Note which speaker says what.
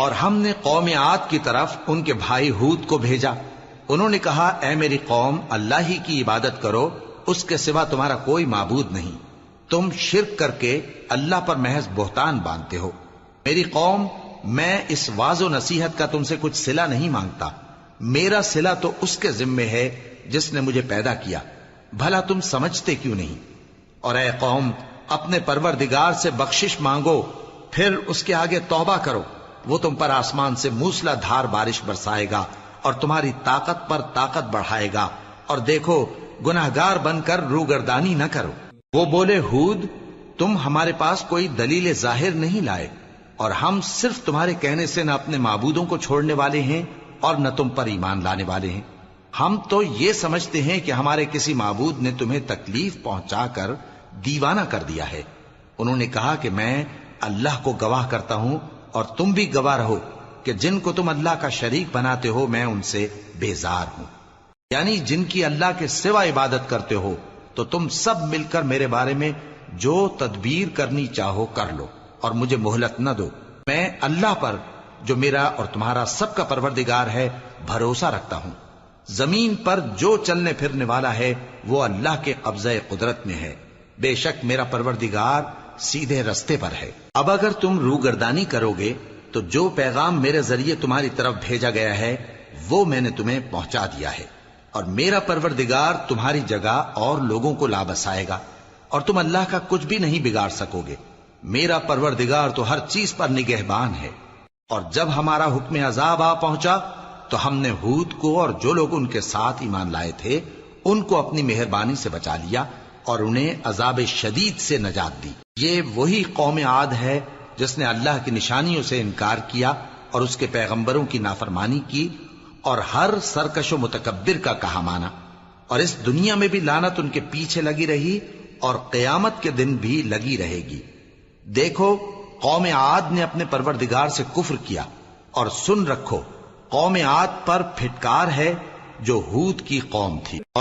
Speaker 1: اور ہم نے قوم عاد کی طرف ان کے بھائی ہود کو بھیجا۔ انہوں نے کہا، اے میری قوم، اللہ ہی کی عبادت کرو، اس کے سوا تمہارا کوئی معبود نہیں۔ تم شرک کر کے اللہ پر محض بہتان باندھتے ہو۔ میری قوم، میں اس واعظ و نصیحت کا تم سے کچھ صلہ نہیں مانگتا، میرا صلہ تو اس کے ذمے ہے جس نے مجھے پیدا کیا، بھلا تم سمجھتے کیوں نہیں؟ اور اے قوم، اپنے پروردگار سے بخشش مانگو، پھر اس کے آگے توبہ کرو، وہ تم پر آسمان سے موسلا دھار بارش برسائے گا اور تمہاری طاقت پر طاقت بڑھائے گا، اور دیکھو گناہگار بن کر روگردانی نہ کرو۔ وہ بولے، ہود، تم ہمارے پاس کوئی دلیل ظاہر نہیں لائے، اور ہم صرف تمہارے کہنے سے نہ اپنے معبودوں کو چھوڑنے والے ہیں اور نہ تم پر ایمان لانے والے ہیں۔ ہم تو یہ سمجھتے ہیں کہ ہمارے کسی معبود نے تمہیں تکلیف پہنچا کر دیوانہ کر دیا ہے۔ انہوں نے کہا کہ میں اللہ کو گواہ کرتا ہوں اور تم بھی گواہ رہو کہ جن کو تم اللہ کا شریک بناتے ہو میں ان سے بیزار ہوں، یعنی جن کی اللہ کے سوا عبادت کرتے ہو، تو تم سب مل کر میرے بارے میں جو تدبیر کرنی چاہو کر لو اور مجھے مہلت نہ دو۔ میں اللہ پر، جو میرا اور تمہارا سب کا پروردگار ہے، بھروسہ رکھتا ہوں۔ زمین پر جو چلنے پھرنے والا ہے وہ اللہ کے قبضہ قدرت میں ہے، بے شک میرا پروردگار سیدھے رستے پر ہے۔ اب اگر تم روگردانی کرو گے تو جو پیغام میرے ذریعے تمہاری طرف بھیجا گیا ہے وہ میں نے تمہیں پہنچا دیا ہے، اور میرا پروردگار تمہاری جگہ اور لوگوں کو لا بسائے گا، اور تم اللہ کا کچھ بھی نہیں بگاڑ سکو گے۔ میرا پروردگار تو ہر چیز پر نگہبان ہے۔ اور جب ہمارا حکم عذاب آ پہنچا تو ہم نے ہود کو اور جو لوگ ان کے ساتھ ایمان لائے تھے ان کو اپنی مہربانی سے بچا لیا اور انہیں عذاب شدید سے نجات دی۔ یہ وہی قوم عاد ہے جس نے اللہ کی نشانیوں سے انکار کیا اور اس کے پیغمبروں کی نافرمانی کی اور ہر سرکش و متکبر کا کہا مانا، اور اس دنیا میں بھی لعنت ان کے پیچھے لگی رہی اور قیامت کے دن بھی لگی رہے گی۔ دیکھو، قوم عاد نے اپنے پروردگار سے کفر کیا، اور سن رکھو، قوم عاد پر پھٹکار ہے جو ہود کی قوم تھی۔ اور